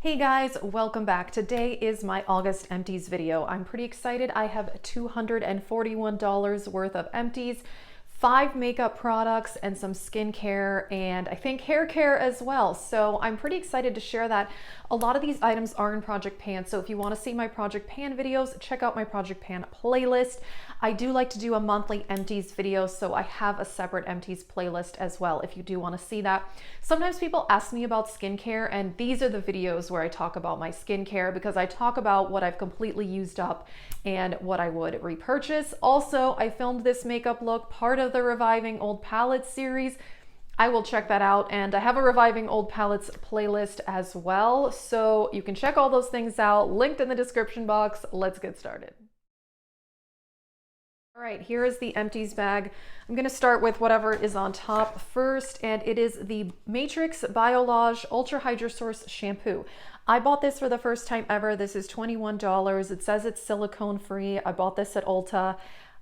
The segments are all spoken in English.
Hey guys, welcome back. Today is my August empties video. I'm pretty excited. I have $241 worth of empties, 5 makeup products and some skincare, and I think hair care as well. So I'm pretty excited to share that. A lot of these items are in Project Pan, so if you want to see my Project Pan videos, check out my Project Pan playlist. I do like to do a monthly empties video, so I have a separate empties playlist as well if you do want to see that. Sometimes people ask me about skincare, and these are the videos where I talk about my skincare because I talk about what I've completely used up and what I would repurchase. Also, I filmed this makeup look, part of the Reviving Old Palettes series. I will check that out, and I have a Reviving Old Palettes playlist as well, so you can check all those things out, linked in the description box. Let's get started. All right, here is the empties bag. I'm going to start with whatever is on top first, and it is the Matrix Biolage Ultra Hydro Source Shampoo. I bought this for the first time ever. This is $21. It says it's silicone free. I bought this at Ulta.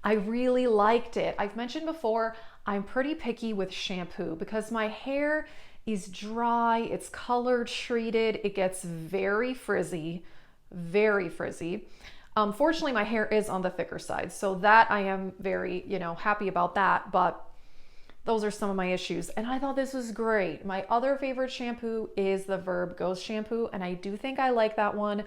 I really liked it. I've mentioned before, I'm pretty picky with shampoo because my hair is dry, it's color treated, it gets very frizzy, very frizzy. Fortunately, my hair is on the thicker side, so that I am very, happy about that, but those are some of my issues. And I thought this was great. My other favorite shampoo is the Verb Ghost shampoo, and I do think I like that one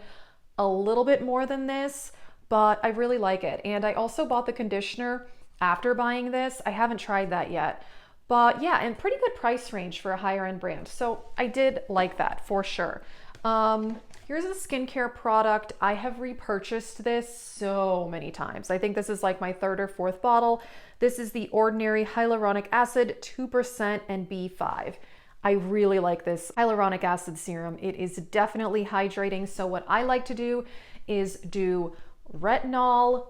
a little bit more than this, but I really like it. And I also bought the conditioner after buying this. I haven't tried that yet, but yeah, and pretty good price range for a higher end brand. So I did like that for sure. Here's a skincare product. I have repurchased this so many times. I think this is like my 3rd or 4th bottle. This is the Ordinary Hyaluronic Acid 2% and B5. I really like this hyaluronic acid serum. It is definitely hydrating. So what I like to do is do retinol,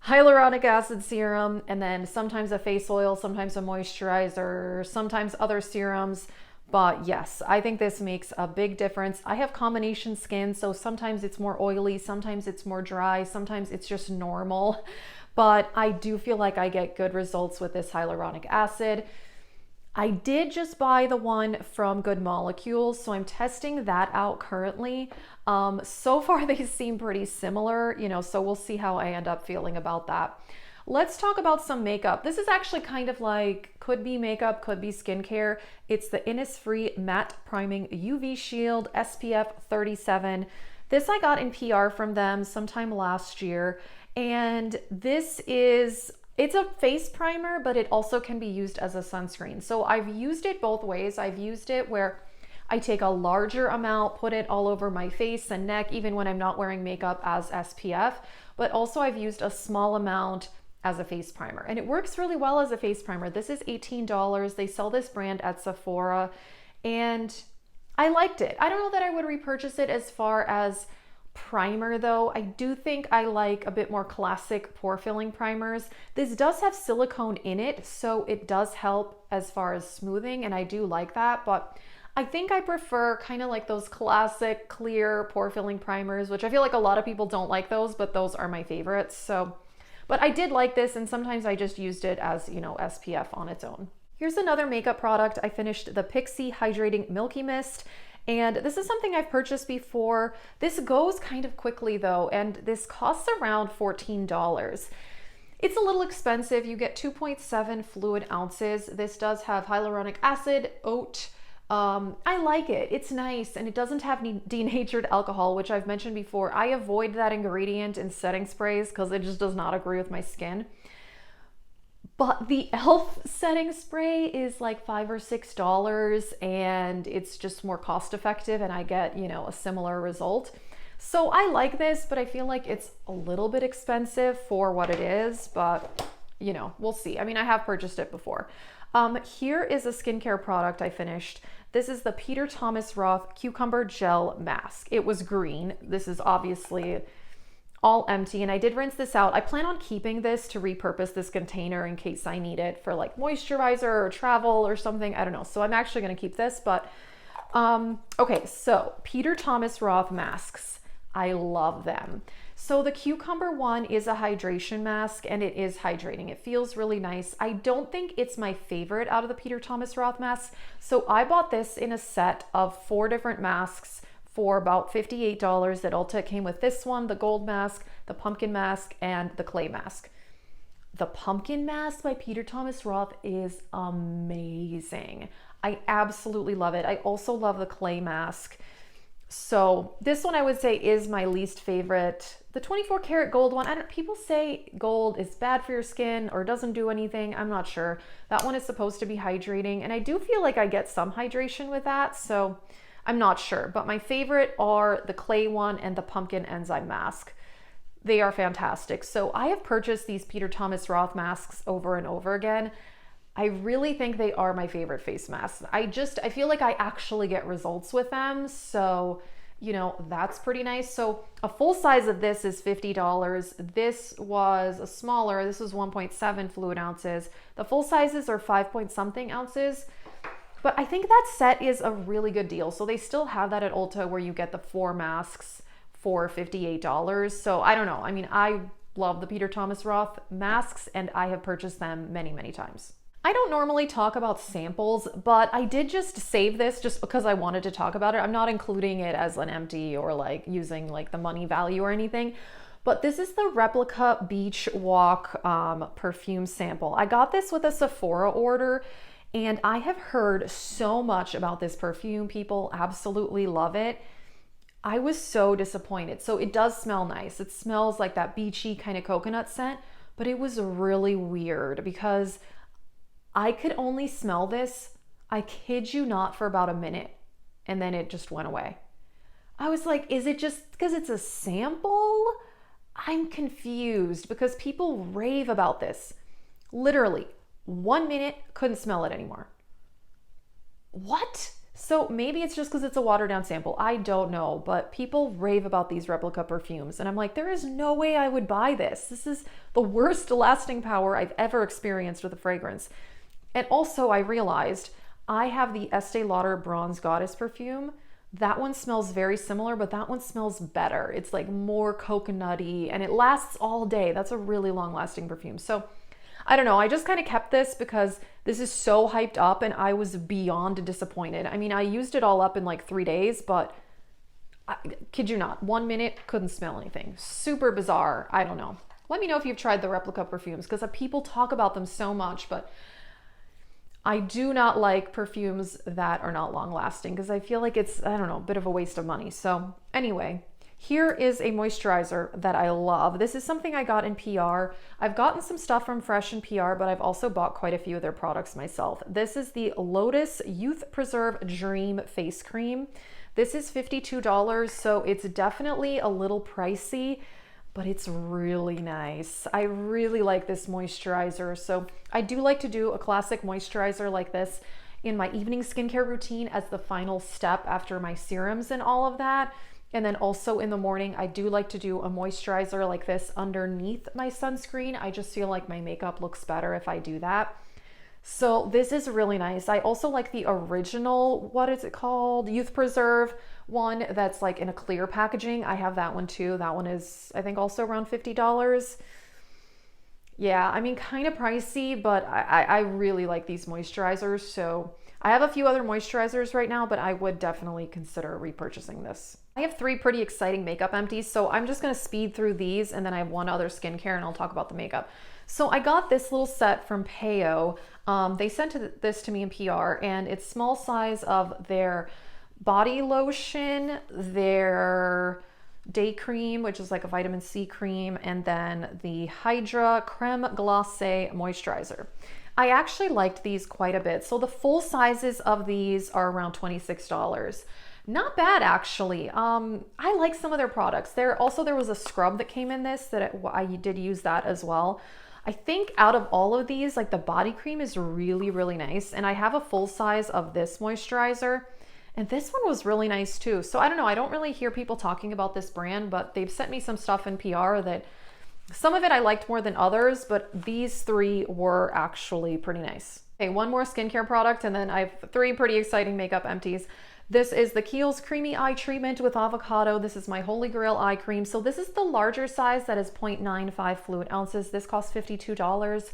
hyaluronic acid serum, and then sometimes a face oil, sometimes a moisturizer, sometimes other serums. But yes, I think this makes a big difference. I have combination skin, so sometimes it's more oily, sometimes it's more dry, sometimes it's just normal. But I do feel like I get good results with this hyaluronic acid. I did just buy the one from Good Molecules, so I'm testing that out currently. So far they seem pretty similar, so we'll see how I end up feeling about that. Let's talk about some makeup. This is actually kind of like, could be makeup, could be skincare. It's the Innisfree Matte Priming UV Shield SPF 37. This I got in PR from them sometime last year. And this is, it's a face primer, but it also can be used as a sunscreen. So I've used it both ways. I've used it where I take a larger amount, put it all over my face and neck, even when I'm not wearing makeup as SPF, but also I've used a small amount as a face primer, and it works really well as a face primer. This is $18. They sell this brand at Sephora, and I liked it. I don't know that I would repurchase it as far as primer though. I do think I like a bit more classic pore filling primers. This does have silicone in it, so it does help as far as smoothing, and I do like that, but I think I prefer kind of like those classic clear pore filling primers, which I feel like a lot of people don't like those, but those are my favorites. But I did like this, and sometimes I just used it as, SPF on its own. Here's another makeup product. I finished the Pixi Hydrating Milky Mist, and this is something I've purchased before. This goes kind of quickly though, and this costs around $14. It's a little expensive. You get 2.7 fluid ounces. This does have hyaluronic acid, oat. I like it. It's nice, and it doesn't have denatured alcohol, which I've mentioned before. I avoid that ingredient in setting sprays because it just does not agree with my skin. But the e.l.f. setting spray is like $5 or $6, and it's just more cost effective, and I get, a similar result. So I like this, but I feel like it's a little bit expensive for what it is, but we'll see. I mean, I have purchased it before. Here is a skincare product I finished. This is the Peter Thomas Roth Cucumber Gel Mask. It was green. This is obviously all empty, and I did rinse this out. I plan on keeping this to repurpose this container in case I need it for like moisturizer or travel or something. I don't know. So I'm actually going to keep this, but okay. So Peter Thomas Roth masks. I love them. So the cucumber one is a hydration mask, and it is hydrating. It feels really nice. I don't think it's my favorite out of the Peter Thomas Roth masks. So I bought this in a set of 4 different masks for about $58 at Ulta. It came with this one, the gold mask, the pumpkin mask, and the clay mask. The pumpkin mask by Peter Thomas Roth is amazing. I absolutely love it. I also love the clay mask. So this one I would say is my least favorite. The 24 karat gold one, people say gold is bad for your skin or doesn't do anything. I'm not sure. That one is supposed to be hydrating, and I do feel like I get some hydration with that, so I'm not sure. But my favorite are the clay one and the pumpkin enzyme mask. They are fantastic. So I have purchased these Peter Thomas Roth masks over and over again. I really think they are my favorite face masks. I feel like I actually get results with them. So, you know, that's pretty nice. So a full size of this is $50. This was a smaller, this was 1.7 fluid ounces. The full sizes are 5 point something ounces. But I think that set is a really good deal. So they still have that at Ulta where you get the 4 masks for $58. So I don't know. I mean, I love the Peter Thomas Roth masks and I have purchased them many, many times. I don't normally talk about samples, but I did just save this just because I wanted to talk about it. I'm not including it as an empty or like using like the money value or anything, but this is the Replica Beach Walk perfume sample. I got this with a Sephora order and I have heard so much about this perfume. People absolutely love it. I was so disappointed. So it does smell nice. It smells like that beachy kind of coconut scent, but it was really weird because I could only smell this, I kid you not, for about a minute, and then it just went away. I was like, is it just because it's a sample? I'm confused because people rave about this. Literally, 1 minute, couldn't smell it anymore. What? So maybe it's just because it's a watered down sample. I don't know, but people rave about these replica perfumes. And I'm like, there is no way I would buy this. This is the worst lasting power I've ever experienced with a fragrance. And also I realized I have the Estee Lauder Bronze Goddess perfume. That one smells very similar, but that one smells better. It's like more coconutty and it lasts all day. That's a really long lasting perfume. So I don't know. I just kind of kept this because this is so hyped up and I was beyond disappointed. I mean, I used it all up in like 3 days, but I kid you not, 1 minute, couldn't smell anything. Super bizarre. I don't know. Let me know if you've tried the replica perfumes because people talk about them so much, but I do not like perfumes that are not long lasting because I feel like it's, I don't know, a bit of a waste of money. So anyway, here is a moisturizer that I love. This is something I got in PR. I've gotten some stuff from Fresh and PR, but I've also bought quite a few of their products myself. This is the Lotus Youth Preserve Dream Face Cream. This is $52, so it's definitely a little pricey, but it's really nice. I really like this moisturizer. So I do like to do a classic moisturizer like this in my evening skincare routine as the final step after my serums and all of that. And then also in the morning, I do like to do a moisturizer like this underneath my sunscreen. I just feel like my makeup looks better if I do that. So this is really nice. I also like the original, what is it called? Youth Preserve one that's like in a clear packaging. I have that one too. That one is, I think, also around $50. Yeah, I mean, kind of pricey, but I really like these moisturizers. So I have a few other moisturizers right now, but I would definitely consider repurchasing this. I have 3 pretty exciting makeup empties, so I'm just gonna speed through these and then I have one other skincare and I'll talk about the makeup. So I got this little set from Payot. They sent this to me in PR and it's small size of their body lotion, their day cream, which is like a vitamin C cream, and then the Hydra Creme Glacé moisturizer. I actually liked these quite a bit. So the full sizes of these are around $26. Not bad, actually. I like some of their products. There was a scrub that came in this that I did use that as well. I think out of all of these, like the body cream is really, really nice. And I have a full size of this moisturizer. And this one was really nice too. So I don't know, I don't really hear people talking about this brand, but they've sent me some stuff in PR that some of it I liked more than others, but these 3 were actually pretty nice. Okay, one more skincare product and then I have 3 pretty exciting makeup empties. This is the Kiehl's Creamy Eye Treatment with Avocado. This is my Holy Grail eye cream. So this is the larger size that is 0.95 fluid ounces. This costs $52.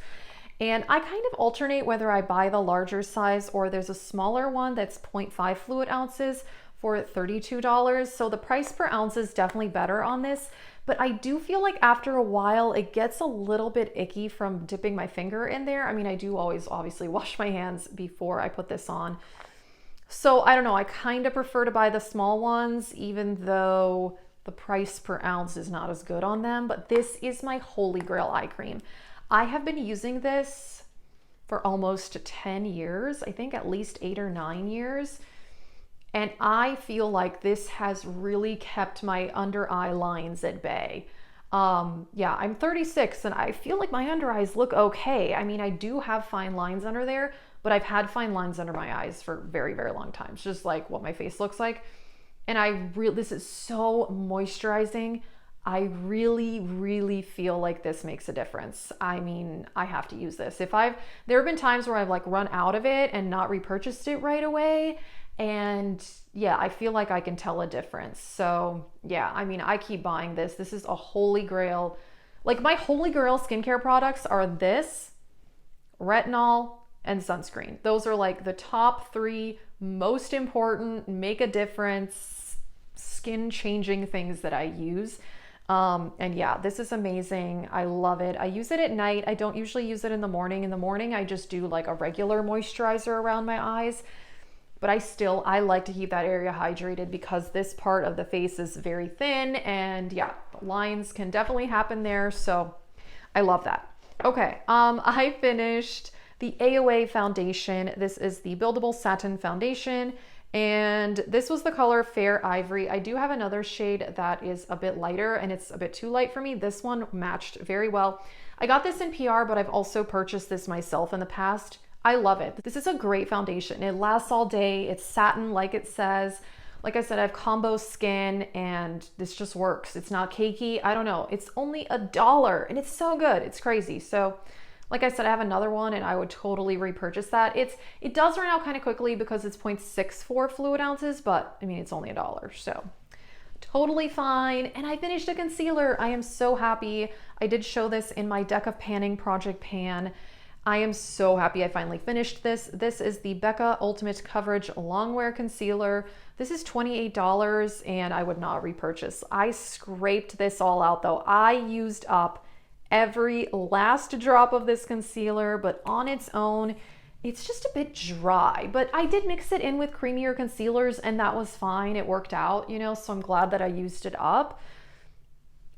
And I kind of alternate whether I buy the larger size or there's a smaller one that's 0.5 fluid ounces for $32. So the price per ounce is definitely better on this, but I do feel like after a while it gets a little bit icky from dipping my finger in there. I mean, I do always obviously wash my hands before I put this on. So I don't know, I kind of prefer to buy the small ones, even though the price per ounce is not as good on them. But this is my holy grail eye cream. I have been using this for almost 10 years, I think at least 8 or 9 years. And I feel like this has really kept my under eye lines at bay. Yeah, I'm 36 and I feel like my under eyes look okay. I mean, I do have fine lines under there, but I've had fine lines under my eyes for very, very long time. It's just like what my face looks like. And this is so moisturizing. I really, really feel like this makes a difference. I mean, I have to use this. There have been times where I've like run out of it and not repurchased it right away. And yeah, I feel like I can tell a difference. So yeah, I mean, I keep buying this. This is a holy grail. Like my holy grail skincare products are this, retinol, and sunscreen. Those are like the top 3 most important, make a difference, skin changing things that I use. And yeah, this is amazing. I love it. I use it at night. I don't usually use it in the morning. In the morning, I just do like a regular moisturizer around my eyes. But I like to keep that area hydrated because this part of the face is very thin and yeah, lines can definitely happen there. So I love that. Okay, I finished the AOA foundation. This is the Buildable Satin Foundation, and this was the color Fair Ivory. I do have another shade that is a bit lighter and it's a bit too light for me. This one matched very well. I got this in PR, but I've also purchased this myself in the past. I love it. This is a great foundation. It lasts all day. It's satin like it says. Like I said, I have combo skin and this just works. It's not cakey. I don't know. It's only $1 and it's so good. It's crazy. So like I said, I have another one and I would totally repurchase that. It does run out kind of quickly because it's 0.64 fluid ounces, but I mean, it's only $1. So totally fine. And I finished a concealer. I am so happy. I did show this in my deck of panning Project Pan. I am so happy I finally finished this. This is the Becca Ultimate Coverage Longwear Concealer. This is $28 and I would not repurchase. I scraped this all out though. I used up every last drop of this concealer, but on its own, it's just a bit dry. But I did mix it in with creamier concealers and that was fine. It worked out, you know, so I'm glad that I used it up.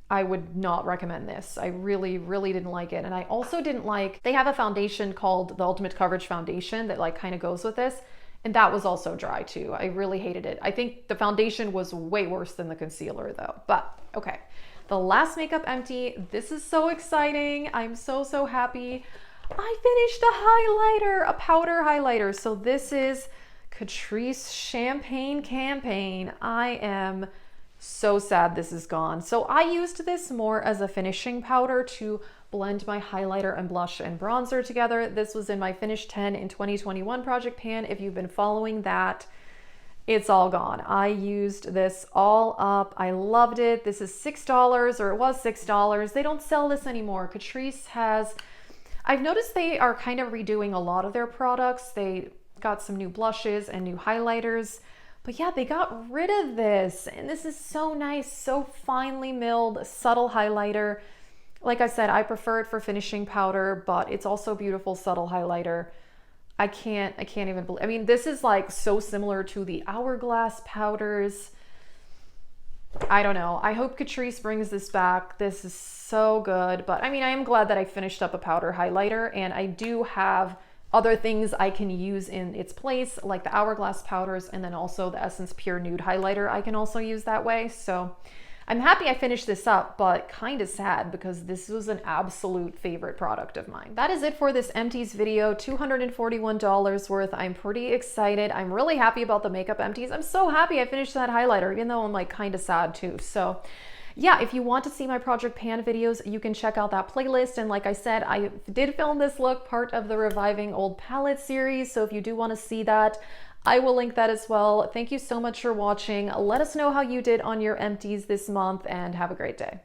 I would not recommend this. I really, really didn't like it. And I also didn't like, they have a foundation called the Ultimate Coverage Foundation that like kind of goes with this. And that was also dry too. I really hated it. I think the foundation was way worse than the concealer though, but okay. The last makeup empty. This is so exciting. I'm so, so happy. I finished a highlighter, a powder highlighter. So this is Catrice Champagne Campaign. I am so sad this is gone. So I used this more as a finishing powder to blend my highlighter and blush and bronzer together. This was in my Finish 10 in 2021 Project Pan. If you've been following that, it's all gone. I used this all up. I loved it. This is $6, or it was $6. They don't sell this anymore. Catrice has, I've noticed they are kind of redoing a lot of their products. They got some new blushes and new highlighters. But yeah, they got rid of this. And this is so nice, so finely milled, subtle highlighter. Like I said, I prefer it for finishing powder, but it's also beautiful, subtle highlighter. I can't even believe, I mean, this is like so similar to the Hourglass powders. I don't know. I hope Catrice brings this back. This is so good. But I mean, I am glad that I finished up a powder highlighter, and I do have other things I can use in its place, like the Hourglass powders, and then also the Essence Pure Nude highlighter I can also use that way. So I'm happy I finished this up, but kind of sad because this was an absolute favorite product of mine. That is it for this empties video, $241 worth. I'm pretty excited. I'm really happy about the makeup empties. I'm so happy I finished that highlighter, even though I'm like kind of sad too. So yeah, if you want to see my Project Pan videos, you can check out that playlist. And like I said, I did film this look, part of the Reviving Old Palette series. So if you do want to see that, I will link that as well. Thank you so much for watching. Let us know how you did on your empties this month and have a great day.